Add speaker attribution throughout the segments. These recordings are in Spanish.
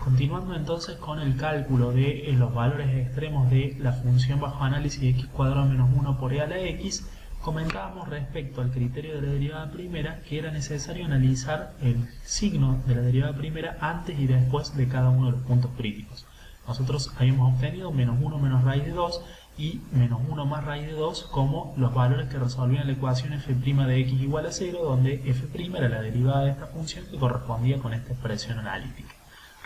Speaker 1: Continuando entonces con el cálculo de los valores extremos de la función bajo análisis de x cuadrado menos 1 por e a la x, comentábamos respecto al criterio de la derivada primera que era necesario analizar el signo de la derivada primera antes y después de cada uno de los puntos críticos. Nosotros habíamos obtenido menos 1 menos raíz de 2 y menos 1 más raíz de 2 como los valores que resolvían la ecuación f' de x igual a 0, donde f' era la derivada de esta función que correspondía con esta expresión analítica.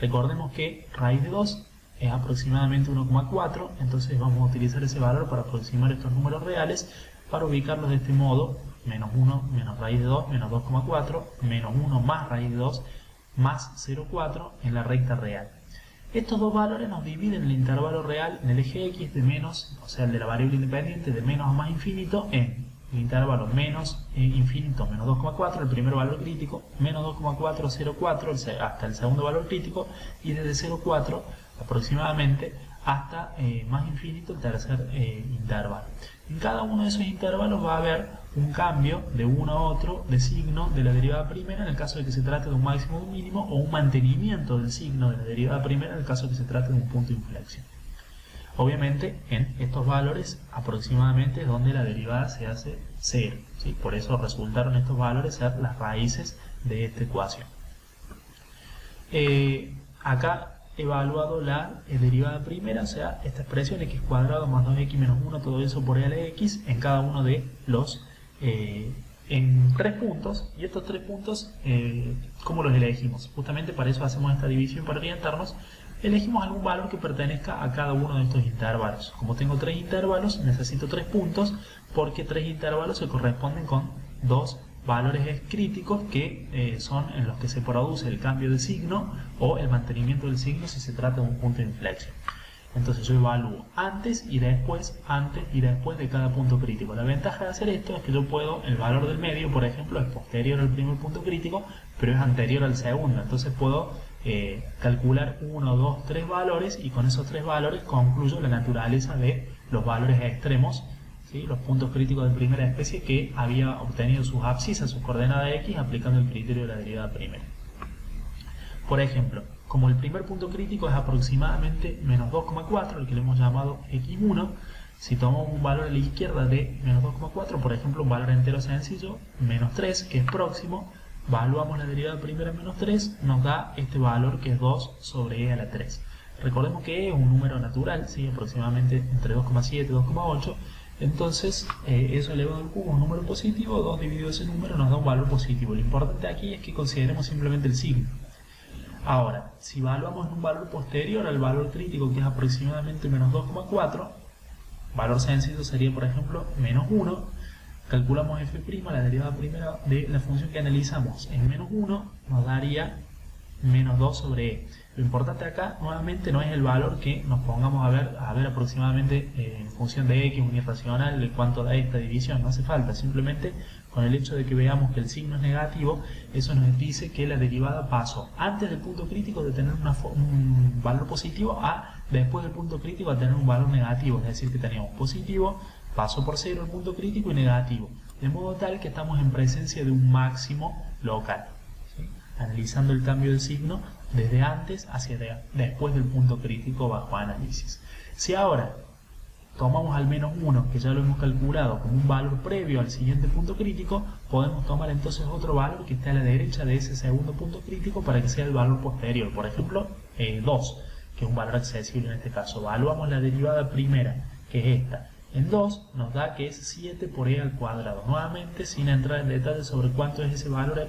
Speaker 1: Recordemos que raíz de 2 es aproximadamente 1,4, entonces vamos a utilizar ese valor para aproximar estos números reales, para ubicarlos de este modo: menos 1 menos raíz de 2 menos 2,4, menos 1 más raíz de 2 más 0,4 en la recta real. Estos dos valores nos dividen el intervalo real en el eje x de menos, o sea el de la variable independiente, de menos a más infinito, en el intervalo menos infinito menos 2,4, el primer valor crítico, menos 2,4, 0,4 hasta el segundo valor crítico, y desde 0,4 aproximadamente hasta más infinito el tercer intervalo. En cada uno de esos intervalos va a haber un cambio de uno a otro de signo de la derivada primera en el caso de que se trate de un máximo o un mínimo, o un mantenimiento del signo de la derivada primera en el caso de que se trate de un punto de inflexión. Obviamente en estos valores aproximadamente es donde la derivada se hace 0, ¿sí? Por eso resultaron estos valores ser las raíces de esta ecuación. Acá he evaluado la derivada primera, o sea, esta expresión x cuadrado más 2x menos 1, todo eso por e a la x, en cada uno de los en 3 puntos, y estos 3 puntos, ¿cómo los elegimos? Justamente para eso hacemos esta división, para orientarnos. Elegimos algún valor que pertenezca a cada uno de estos intervalos. Como tengo 3 intervalos, necesito 3 puntos, porque 3 intervalos se corresponden con 2 valores críticos que son en los que se produce el cambio de signo o el mantenimiento del signo si se trata de un punto de inflexión. Entonces yo evalúo antes y después de cada punto crítico. La ventaja de hacer esto es que yo puedo, el valor del medio, por ejemplo, es posterior al primer punto crítico, pero es anterior al segundo. Entonces puedo calcular 1, 2, 3 valores, y con esos 3 valores concluyo la naturaleza de los valores extremos, ¿sí? Los puntos críticos de primera especie que había obtenido sus abscisas, sus coordenadas x, aplicando el criterio de la derivada primera. Por ejemplo, como el primer punto crítico es aproximadamente menos 2,4, el que le hemos llamado x1, si tomamos un valor a la izquierda de menos 2,4, por ejemplo un valor entero sencillo, menos 3, que es próximo, evaluamos la derivada primera menos 3, nos da este valor que es 2 sobre e a la 3. Recordemos que e es un número natural, ¿sí? Aproximadamente entre 2,7 y 2,8, entonces eso elevado al cubo es un número positivo, 2 dividido ese número nos da un valor positivo. Lo importante aquí es que consideremos simplemente el signo. Ahora, si evaluamos un valor posterior al valor crítico, que es aproximadamente menos 2,4, valor sencillo sería, por ejemplo, menos 1, calculamos f', la derivada primera de la función que analizamos en menos 1, nos daría menos 2 sobre e. Lo importante acá, nuevamente, no es el valor que nos pongamos a ver aproximadamente en función de x, un irracional, de cuánto da esta división, no hace falta, simplemente con el hecho de que veamos que el signo es negativo, eso nos dice que la derivada pasó antes del punto crítico de tener un valor positivo a después del punto crítico a tener un valor negativo, es decir, que teníamos positivo, pasó por 0 el punto crítico y negativo, de modo tal que estamos en presencia de un máximo local, ¿sí? Analizando el cambio de signo desde antes hacia después del punto crítico bajo análisis. Si ahora tomamos al menos 1, que ya lo hemos calculado como un valor previo al siguiente punto crítico, podemos tomar entonces otro valor que esté a la derecha de ese segundo punto crítico para que sea el valor posterior. Por ejemplo, 2, que es un valor accesible en este caso. Evaluamos la derivada primera, que es esta. En 2 nos da que es 7 por e al cuadrado. Nuevamente, sin entrar en detalle sobre cuánto es ese valor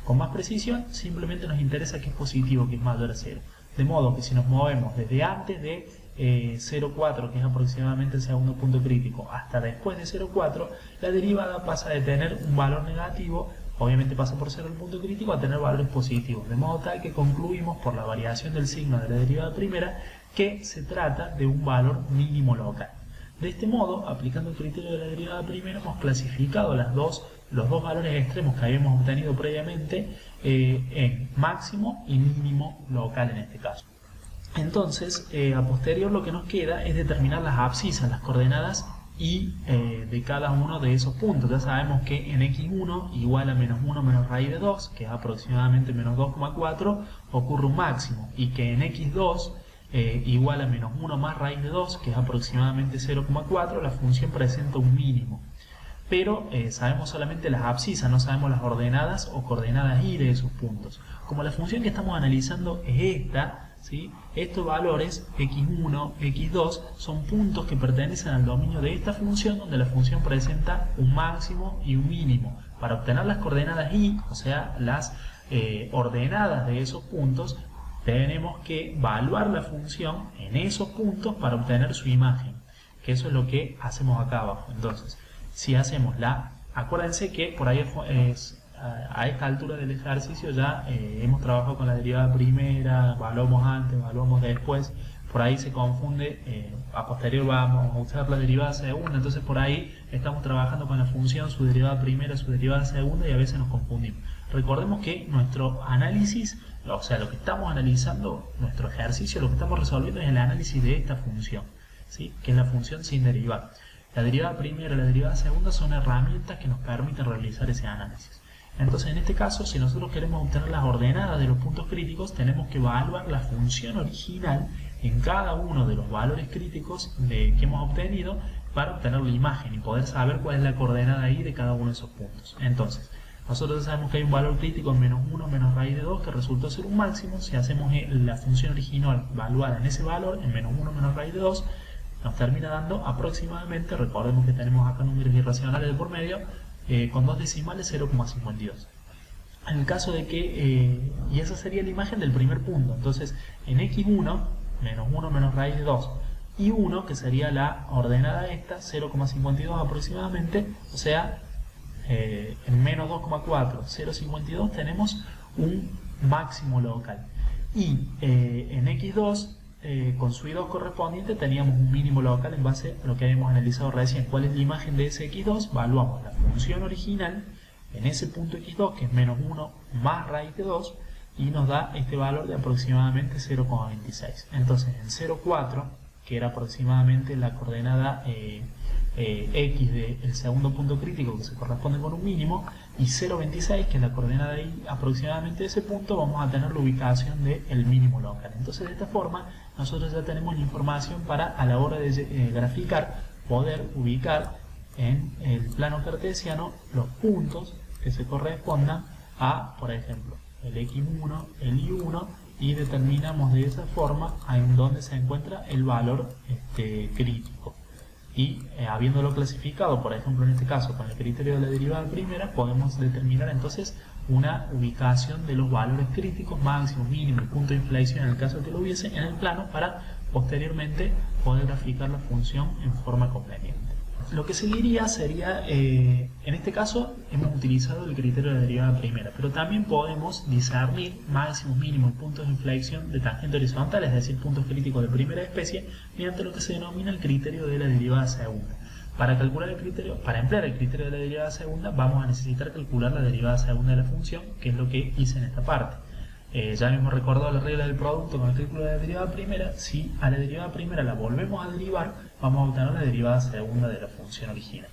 Speaker 1: con más precisión, simplemente nos interesa que es positivo, que es mayor a 0. De modo que si nos movemos desde antes de 0,4, que es aproximadamente el segundo punto crítico, hasta después de 0,4, la derivada pasa de tener un valor negativo, obviamente pasa por 0 el punto crítico, a tener valores positivos, de modo tal que concluimos por la variación del signo de la derivada primera que se trata de un valor mínimo local. De este modo, aplicando el criterio de la derivada primera, hemos clasificado los dos valores extremos que habíamos obtenido previamente en máximo y mínimo local en este caso. Entonces, a posterior lo que nos queda es determinar las abscisas, las coordenadas y de cada uno de esos puntos. Ya sabemos que en x1 igual a menos 1 menos raíz de 2, que es aproximadamente menos 2,4, ocurre un máximo, y que en x2 igual a menos 1 más raíz de 2, que es aproximadamente 0,4, la función presenta un mínimo. Pero sabemos solamente las abscisas, no sabemos las ordenadas o coordenadas y de esos puntos. Como la función que estamos analizando es esta, ¿sí? Estos valores x1, x2 son puntos que pertenecen al dominio de esta función, donde la función presenta un máximo y un mínimo. Para obtener las coordenadas y, o sea, las ordenadas de esos puntos, tenemos que evaluar la función en esos puntos para obtener su imagen, que eso es lo que hacemos acá abajo. Entonces, si hacemos acuérdense que por ahí a esta altura del ejercicio ya hemos trabajado con la derivada primera, evaluamos antes, evaluamos después, por ahí se confunde, a posterior vamos a usar la derivada segunda, entonces por ahí estamos trabajando con la función, su derivada primera, su derivada segunda, y a veces nos confundimos. Recordemos que nuestro análisis, o sea, lo que estamos analizando, nuestro ejercicio, lo que estamos resolviendo es el análisis de esta función, ¿sí? Que es la función sin derivar. La derivada primera y la derivada segunda son herramientas que nos permiten realizar ese análisis. Entonces, en este caso, si nosotros queremos obtener las ordenadas de los puntos críticos, tenemos que evaluar la función original en cada uno de los valores críticos que hemos obtenido para obtener la imagen y poder saber cuál es la coordenada y de cada uno de esos puntos. Entonces, nosotros sabemos que hay un valor crítico en menos 1 menos raíz de 2 que resultó ser un máximo. Si hacemos la función original evaluada en ese valor, en menos 1 menos raíz de 2, nos termina dando aproximadamente, recordemos que tenemos acá números irracionales de por medio, con dos decimales 0,52. En el caso de que, y esa sería la imagen del primer punto, entonces en x1, menos 1 menos raíz de 2, y 1, que sería la ordenada esta, 0,52 aproximadamente, o sea, en menos 2,4, 0,52 tenemos un máximo local. Y en x2, con su i2 correspondiente, teníamos un mínimo local en base a lo que habíamos analizado recién. ¿Cuál es la imagen de ese x2? Evaluamos la función original en ese punto x2, que es menos 1 más raíz de 2, y nos da este valor de aproximadamente 0,26. Entonces en 0,4, que era aproximadamente la coordenada x del segundo punto crítico, que se corresponde con un mínimo, y 0,26, que es la coordenada y aproximadamente de ese punto, vamos a tener la ubicación del mínimo local. Entonces, de esta forma, nosotros ya tenemos la información para, a la hora de graficar, poder ubicar en el plano cartesiano los puntos que se correspondan a, por ejemplo, el x1, el y1, y determinamos de esa forma en dónde se encuentra el valor crítico. Y habiéndolo clasificado, por ejemplo en este caso con el criterio de la derivada primera, podemos determinar entonces una ubicación de los valores críticos, máximo, mínimo y punto de inflexión en el caso que lo hubiese en el plano, para posteriormente poder graficar la función en forma conveniente. Lo que seguiría sería, en este caso hemos utilizado el criterio de la derivada primera, pero también podemos discernir máximos, mínimos y puntos de inflexión de tangente horizontal, es decir, puntos críticos de primera especie, mediante lo que se denomina el criterio de la derivada segunda. Para emplear el criterio de la derivada segunda, vamos a necesitar calcular la derivada segunda de la función, que es lo que hice en esta parte. Ya hemos recordado la regla del producto con el cálculo de la derivada primera. Si a la derivada primera la volvemos a derivar, vamos a obtener la derivada segunda de la función original.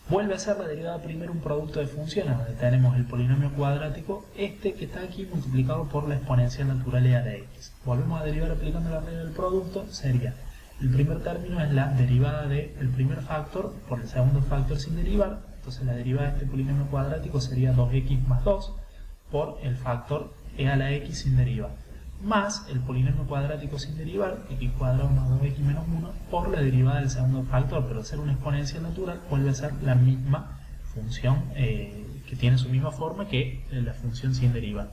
Speaker 1: Vuelve a ser la derivada primera un producto de funciones, donde tenemos el polinomio cuadrático, que está aquí multiplicado por la exponencial natural e a de x. Volvemos a derivar aplicando la regla del producto, sería el primer término es la derivada del primer factor por el segundo factor sin derivar. Entonces la derivada de este polinomio cuadrático sería 2x más 2 por el factor e a la x sin derivar, más el polinomio cuadrático sin derivar, x cuadrado más 2x menos 1, por la derivada del segundo factor, pero al ser una exponencial natural vuelve a ser la misma función, que tiene su misma forma que la función sin derivar.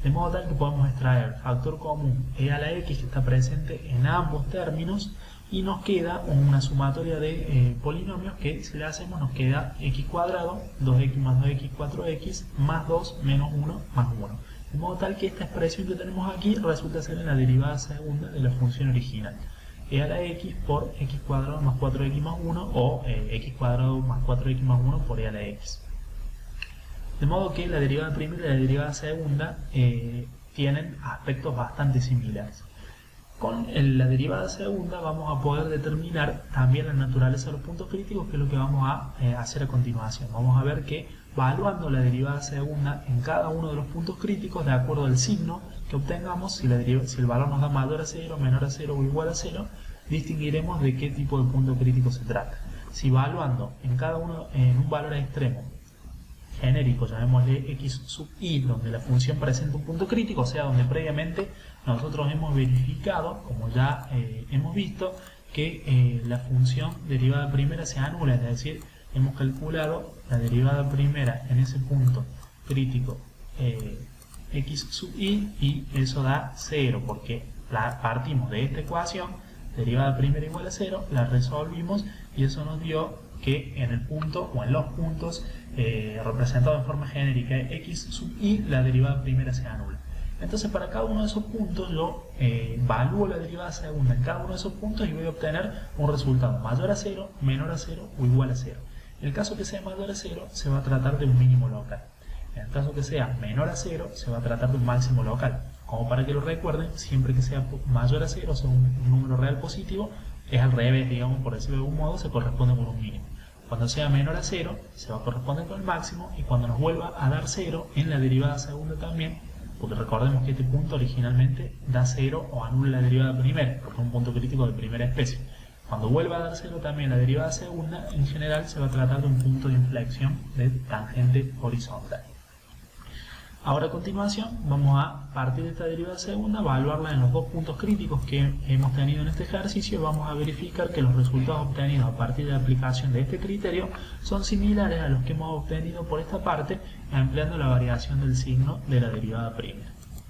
Speaker 1: De modo tal que podemos extraer el factor común e a la x que está presente en ambos términos, y nos queda una sumatoria de polinomios que, si la hacemos, nos queda x cuadrado, 2x más 2x, 4x, más 2 menos 1 más 1. De modo tal que esta expresión que tenemos aquí resulta ser la derivada segunda de la función original. E a la x por x cuadrado más 4x más 1, o x cuadrado más 4x más 1 por e a la x. De modo que la derivada primera y la derivada segunda tienen aspectos bastante similares. Con la derivada segunda vamos a poder determinar también la naturaleza de los puntos críticos, que es lo que vamos a hacer a continuación. Vamos a ver que evaluando la derivada segunda en cada uno de los puntos críticos, de acuerdo al signo que obtengamos, si el valor nos da mayor a 0, menor a 0 o igual a 0, distinguiremos de qué tipo de punto crítico se trata. Si evaluando en cada uno en un valor extremo genérico, llamémosle x sub i, donde la función presenta un punto crítico, o sea, donde previamente nosotros hemos verificado, como ya hemos visto, que la función derivada primera se anula, es decir, hemos calculado la derivada primera en ese punto crítico x sub i, y eso da 0, porque partimos de esta ecuación, derivada primera igual a 0, la resolvimos y eso nos dio que en el punto o en los puntos representados de forma genérica x sub i, la derivada primera se anula. Entonces para cada uno de esos puntos yo evalúo la derivada segunda en cada uno de esos puntos y voy a obtener un resultado mayor a 0, menor a 0 o igual a 0. En el caso que sea mayor a 0 se va a tratar de un mínimo local. En el caso que sea menor a 0 se va a tratar de un máximo local. Como para que lo recuerden, siempre que sea mayor a 0, o sea un número real positivo, es al revés, digamos, por decirlo de algún modo, se corresponde con un mínimo. Cuando sea menor a 0, se va a corresponder con el máximo, y cuando nos vuelva a dar 0, en la derivada segunda también, porque recordemos que este punto originalmente da 0 o anula la derivada primera, porque es un punto crítico de primera especie. Cuando vuelva a dar 0 también la derivada segunda, en general se va a tratar de un punto de inflexión de tangente horizontal. Ahora a continuación vamos a partir de esta derivada segunda, evaluarla en los dos puntos críticos que hemos tenido en este ejercicio, y vamos a verificar que los resultados obtenidos a partir de la aplicación de este criterio son similares a los que hemos obtenido por esta parte, empleando la variación del signo de la derivada primera.